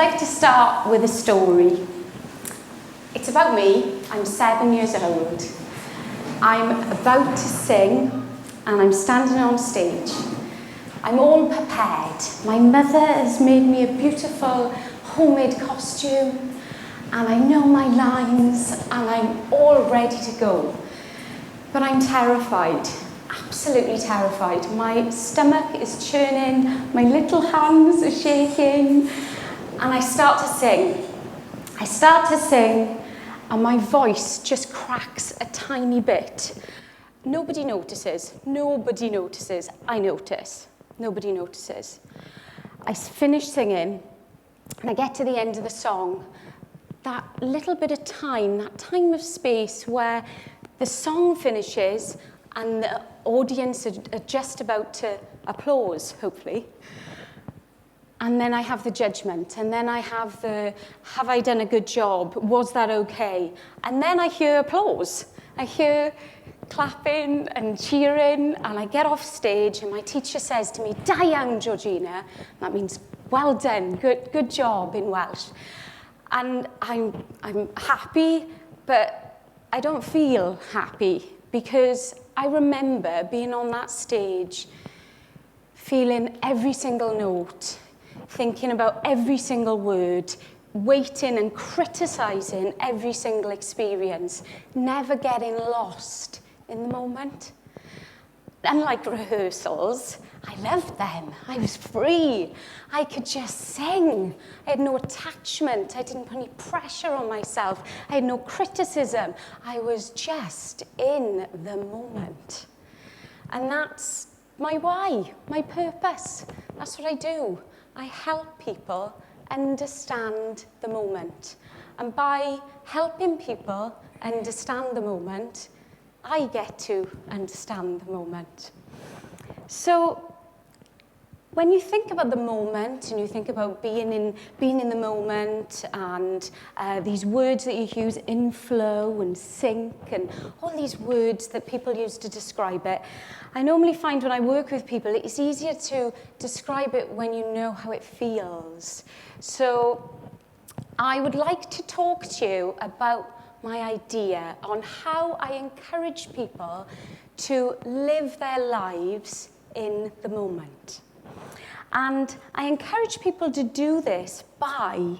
like to start with a story. It's about me. I'm 7 years old. I'm about to sing and I'm standing on stage. I'm all prepared. My mother has made me a beautiful homemade costume and I know my lines and I'm all ready to go. But I'm terrified, absolutely terrified. My stomach is churning, my little hands are shaking, and I start to sing. And my voice just cracks a tiny bit. Nobody notices. I notice. Nobody notices. I finish singing, and I get to the end of the song. That little bit of time, that time of space where the song finishes and the audience are just about to applause, hopefully. And then I have the judgment, and then I have the, have I done a good job? Was that okay? And then I hear applause. I hear clapping and cheering, and I get off stage, and my teacher says to me, "Da iawn, Georgina." That means, well done, good job in Welsh. And I'm happy, but I don't feel happy, because I remember being on that stage, feeling every single note, thinking about every single word, waiting and criticizing every single experience, never getting lost in the moment. Unlike rehearsals, I loved them. I was free. I could just sing. I had no attachment. I didn't put any pressure on myself. I had no criticism. I was just in the moment. And that's my why, my purpose. That's what I do. I help people understand the moment. And by helping people understand the moment, I get to understand the moment. So when you think about the moment and you think about being in the moment and these words that you use, inflow and sync and all these words that people use to describe it, I normally find when I work with people, it's easier to describe it when you know how it feels. So I would like to talk to you about my idea on how I encourage people to live their lives in the moment. And I encourage people to do this by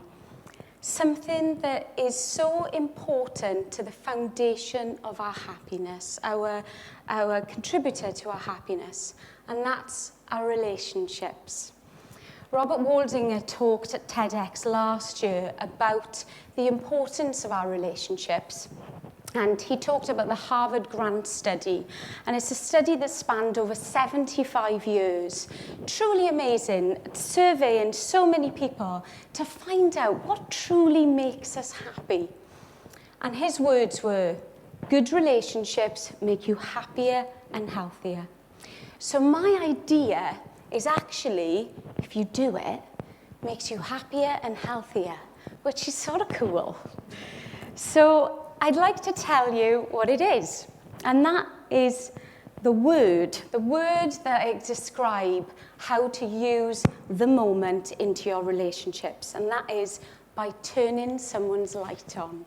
something that is so important to the foundation of our happiness, our contributor to our happiness, and that's our relationships. Robert Waldinger talked at TEDx last year about the importance of our relationships. And he talked about the Harvard Grant study. And it's a study that spanned over 75 years. Truly amazing, surveying so many people to find out what truly makes us happy. And his words were, good relationships make you happier and healthier. So my idea is actually, if you do it, makes you happier and healthier, which is sort of cool. So I'd like to tell you what it is, and that is the word that I describe how to use the moment into your relationships, and that is by turning someone's light on.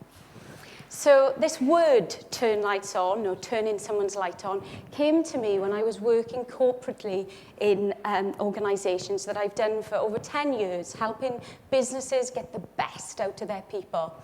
So this word, turn lights on, or turning someone's light on, came to me when I was working corporately in organisations that I've done for over 10 years, helping businesses get the best out of their people.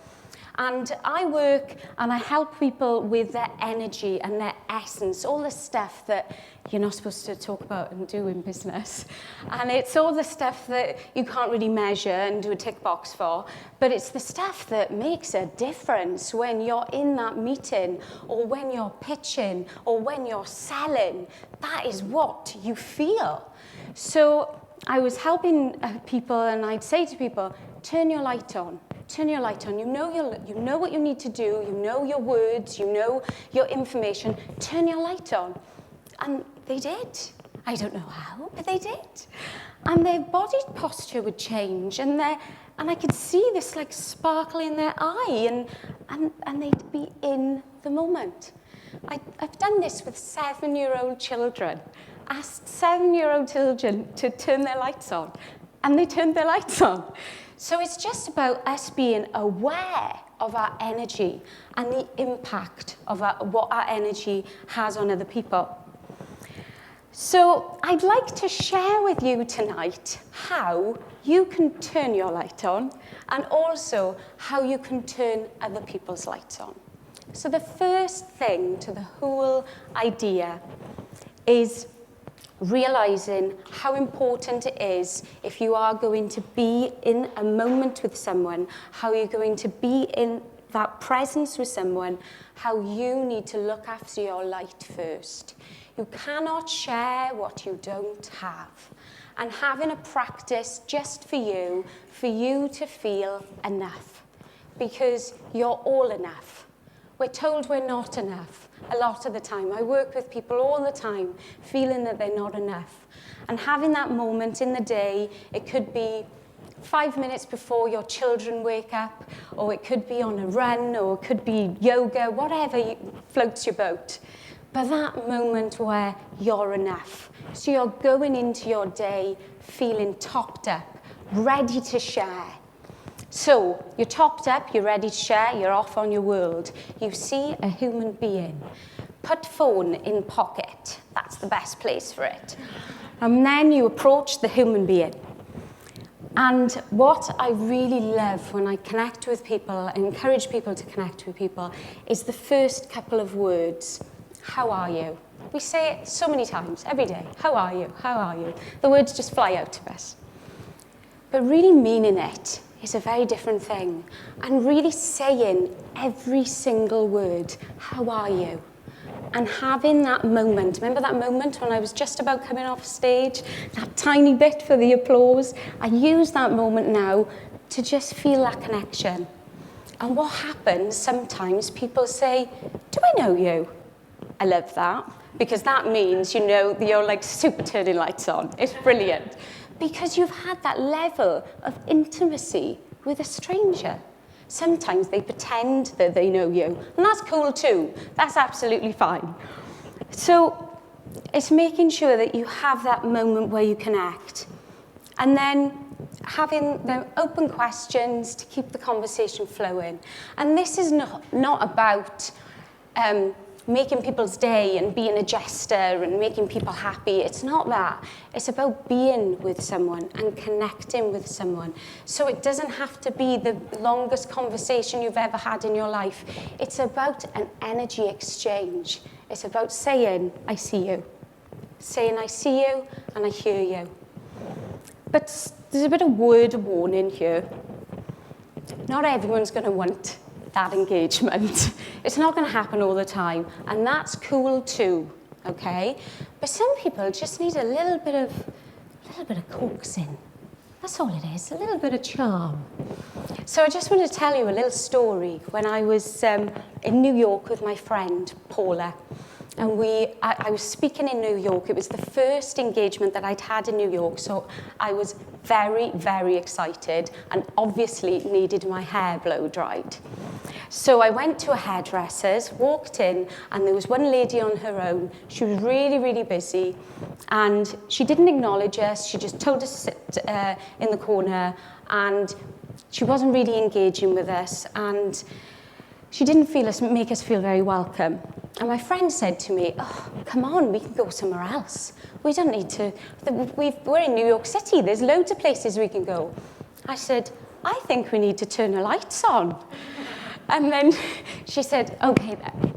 And I work and I help people with their energy and their essence, all the stuff that you're not supposed to talk about and do in business. And it's all the stuff that you can't really measure and do a tick box for, but it's the stuff that makes a difference when you're in that meeting or when you're pitching or when you're selling. That is what you feel. So I was helping people and I'd say to people, turn your light on. Turn your light on. You know what you need to do. You know your words. You know your information. Turn your light on. And they did. I don't know how, but they did. And their body posture would change, and I could see this like sparkle in their eye, and they'd be in the moment. I've done this with 7-year-old children. Asked 7-year-old children to turn their lights on, and they turned their lights on. So it's just about us being aware of our energy and the impact of what our energy has on other people. So I'd like to share with you tonight how you can turn your light on and also how you can turn other people's lights on. So the first thing to the whole idea is realizing how important it is if you are going to be in a moment with someone, how you're going to be in that presence with someone, how you need to look after your light first. You cannot share what you don't have. And having a practice just for you to feel enough, because you're all enough. We're told we're not enough a lot of the time. I work with people all the time feeling that they're not enough. And having that moment in the day, it could be 5 minutes before your children wake up, or it could be on a run, or it could be yoga, whatever floats your boat. But that moment where you're enough. So you're going into your day feeling topped up, ready to share. So you're topped up, you're ready to share, you're off on your world. You see a human being. Put phone in pocket. That's the best place for it. And then you approach the human being. And what I really love when I connect with people and encourage people to connect with people is the first couple of words. How are you? We say it so many times, every day. How are you? How are you? The words just fly out of us. But really meaning it is a very different thing. And really saying every single word, how are you? And having that moment, remember that moment when I was just about coming off stage, that tiny bit for the applause? I use that moment now to just feel that connection. And what happens, sometimes people say, do I know you? I love that, because that means, you know, you're like super turning lights on. It's brilliant. Because you've had that level of intimacy with a stranger. Sometimes they pretend that they know you, and that's cool too. That's absolutely fine. So it's making sure that you have that moment where you connect. And then having the open questions to keep the conversation flowing. And this is not about making people's day and being a jester and making people happy. It's not that. It's about being with someone and connecting with someone. So it doesn't have to be the longest conversation you've ever had in your life. It's about an energy exchange. It's about saying, I see you. Saying, I see you and I hear you. But there's a bit of word of warning here. Not everyone's going to want that engagement. It's not going to happen all the time, and that's cool too, okay? But some people just need a little bit of coaxing. That's all it is, a little bit of charm. So I just want to tell you a little story. When I was in New York with my friend Paula, and I was speaking in New York. It was the first engagement that I'd had in New York, so I was very, very excited and obviously needed my hair blow dried. So I went to a hairdresser's, walked in, and there was one lady on her own. She was really, really busy, and she didn't acknowledge us. She just told us to sit in the corner, and she wasn't really engaging with us, and she didn't make us feel very welcome. And my friend said to me, oh, come on, we can go somewhere else. We don't need to, we're in New York City, there's loads of places we can go. I said, I think we need to turn the lights on. And then she said, okay then.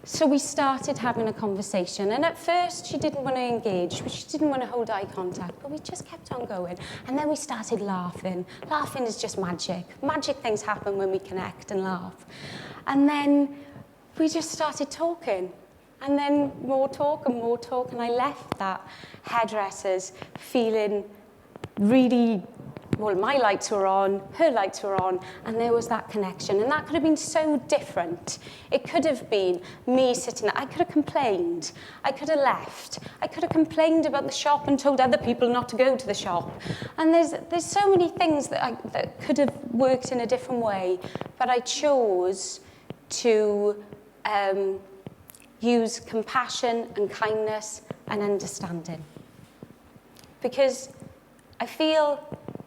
So we started having a conversation, and at first she didn't want to engage, she didn't want to hold eye contact, but we just kept on going. And then we started laughing. Laughing is just magic. Magic things happen when we connect and laugh. And then we just started talking, and then more talk, and I left that hairdresser's feeling really, well, my lights were on, her lights were on, and there was that connection. And that could have been so different. It could have been me sitting there. I could have complained. I could have left. I could have complained about the shop and told other people not to go to the shop. And there's so many things that could have worked in a different way, but I chose to use compassion and kindness and understanding. Because I feel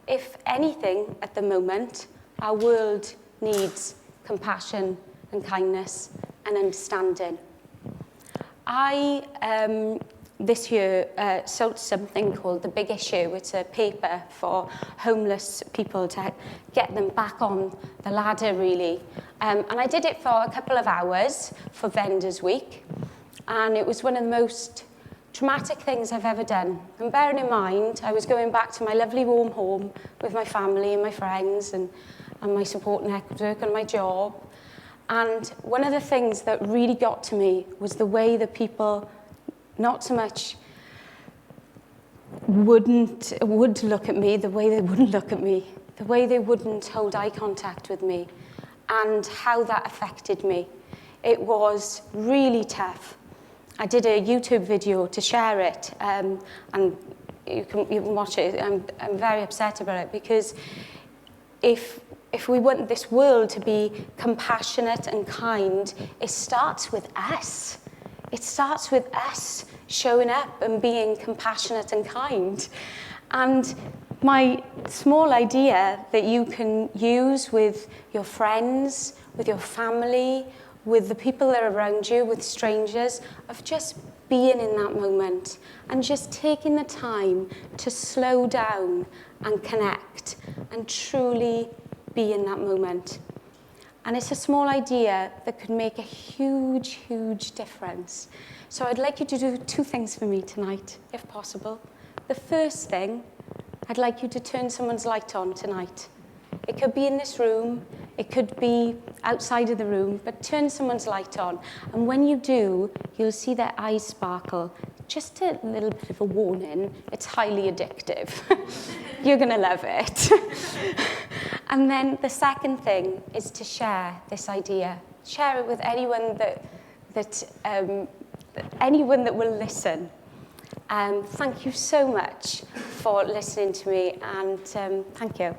if anything at the moment, our world needs compassion and kindness and understanding. I, this year, sold something called The Big Issue. It's a paper for homeless people to get them back on the ladder, really. And I did it for a couple of hours for Vendors Week. And it was one of the most traumatic things I've ever done. And bearing in mind, I was going back to my lovely warm home with my family and my friends and my support network and my job. And one of the things that really got to me was the way that people not so much would look at me, the way they wouldn't look at me, the way they wouldn't hold eye contact with me, and how that affected me. It was really tough. I did a YouTube video to share it, and you can watch it. I'm very upset about it, because if we want this world to be compassionate and kind, it starts with us. It starts with us showing up and being compassionate and kind. And my small idea that you can use with your friends, with your family, with the people that are around you, with strangers, of just being in that moment and just taking the time to slow down and connect and truly be in that moment. And it's a small idea that could make a huge, huge difference. So I'd like you to do 2 things for me tonight, if possible. The first thing, I'd like you to turn someone's light on tonight. It could be in this room, it could be outside of the room, but turn someone's light on. And when you do, you'll see their eyes sparkle. Just a little bit of a warning, it's highly addictive. You're gonna love it. And then the second thing is to share this idea. Share it with anyone anyone that will listen. Thank you so much for listening to me, and thank you.